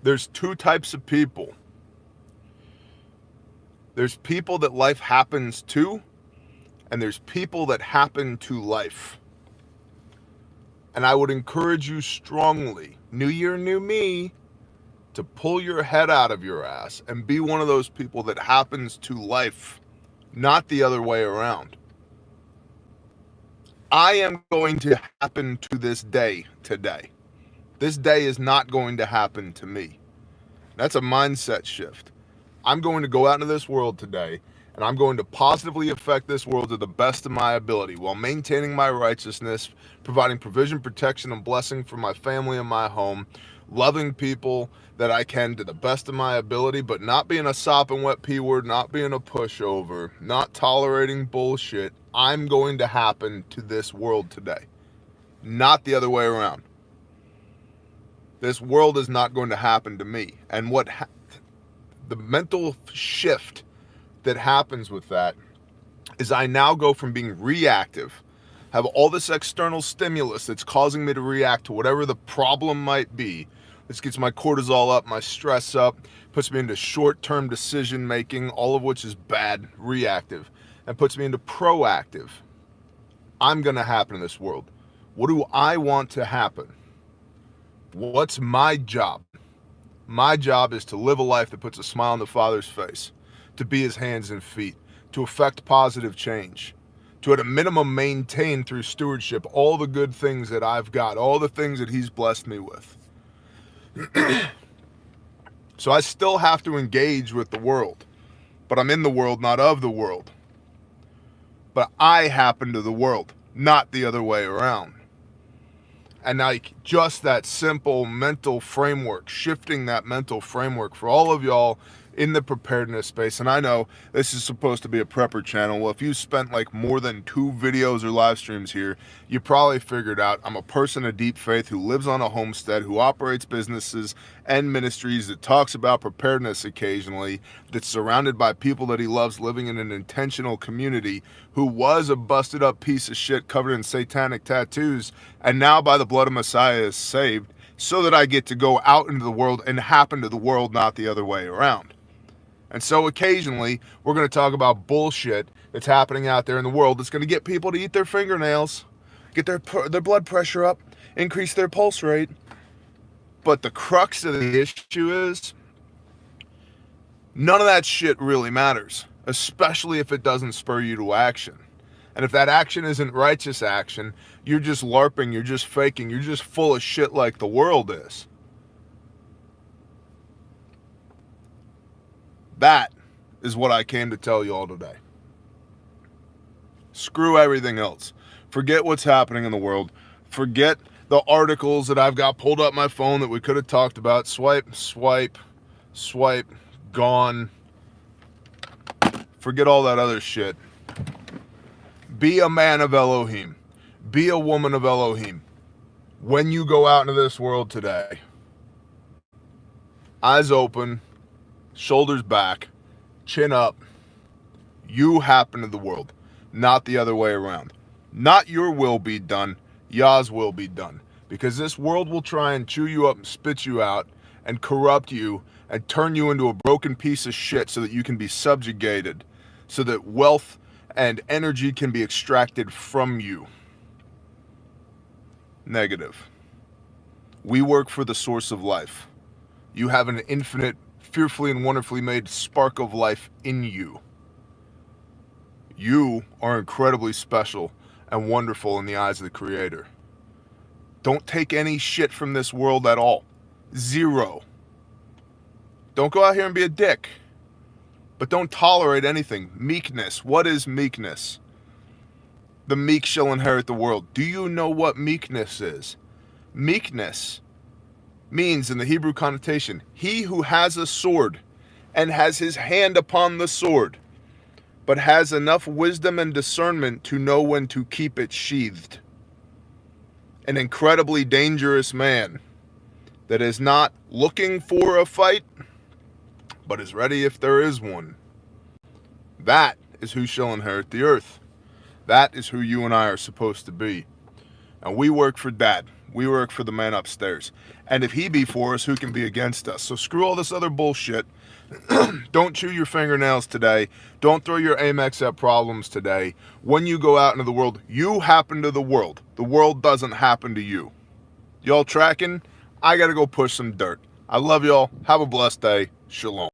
There's two types of people. There's people that life happens to, and there's people that happen to life. And I would encourage you strongly, new year, new me, to pull your head out of your ass and be one of those people that happens to life, not the other way around. I am going to happen to this day today. This day is not going to happen to me. That's a mindset shift. I'm going to go out into this world today and I'm going to positively affect this world to the best of my ability while maintaining my righteousness, providing provision, protection, and blessing for my family and my home, loving people that I can to the best of my ability, but not being a sop and wet P-word, not being a pushover, not tolerating bullshit. I'm going to happen to this world today, not the other way around. This world is not going to happen to me. And the mental shift that happens with that is I now go from being reactive, have all this external stimulus that's causing me to react to whatever the problem might be. This gets my cortisol up, my stress up, puts me into short-term decision making, all of which is bad, reactive, and puts me into proactive. I'm going to happen in this world. What do I want to happen? What's my job? My job is to live a life that puts a smile on the Father's face, to be his hands and feet, to affect positive change, to at a minimum maintain through stewardship all the good things that I've got, all the things that he's blessed me with. So I still have to engage with the world, but I'm in the world, not of the world. But I happen to the world, not the other way around. And like just that simple mental framework, shifting that mental framework for all of y'all in the preparedness space. And I know this is supposed to be a prepper channel. Well, if you spent like more than 2 videos or live streams here, you probably figured out I'm a person of deep faith who lives on a homestead, who operates businesses and ministries, that talks about preparedness occasionally, that's surrounded by people that he loves, living in an intentional community, who was a busted up piece of shit covered in satanic tattoos, and now by the blood of Messiah is saved, so that I get to go out into the world and happen to the world, not the other way around. And so occasionally we're going to talk about bullshit that's happening out there in the world that's going to get people to eat their fingernails, get their blood pressure up, increase their pulse rate. But the crux of the issue is none of that shit really matters, especially if it doesn't spur you to action. And if that action isn't righteous action, you're just LARPing, you're just faking, you're just full of shit like the world is. That is what I came to tell you all today. Screw everything else. Forget what's happening in the world. Forget the articles that I've got pulled up my phone that we could have talked about. Swipe, swipe, swipe, gone. Forget all that other shit. Be a man of Elohim. Be a woman of Elohim. When you go out into this world today, eyes open, shoulders back, chin up. You happen to the world, not the other way around. Not your will be done, Yah's will be done. Because this world will try and chew you up and spit you out and corrupt you and turn you into a broken piece of shit so that you can be subjugated, so that wealth and energy can be extracted from you. Negative. We work for the source of life. You have an infinite, fearfully and wonderfully made spark of life in you. You are incredibly special and wonderful in the eyes of the Creator. Don't take any shit from this world at all. Zero. Don't go out here and be a dick. But don't tolerate anything. Meekness. What is meekness? The meek shall inherit the world. Do you know what meekness is? Meekness means, in the Hebrew connotation, he who has a sword and has his hand upon the sword, but has enough wisdom and discernment to know when to keep it sheathed. An incredibly dangerous man that is not looking for a fight, but is ready if there is one. That is who shall inherit the earth. That is who you and I are supposed to be. And we work for Dad. We work for the man upstairs. And if he be for us, who can be against us? So screw all this other bullshit. Don't chew your fingernails today. Don't throw your Amex at problems today. When you go out into the world, you happen to the world. The world doesn't happen to you. Y'all tracking? I got to go push some dirt. I love y'all. Have a blessed day. Shalom.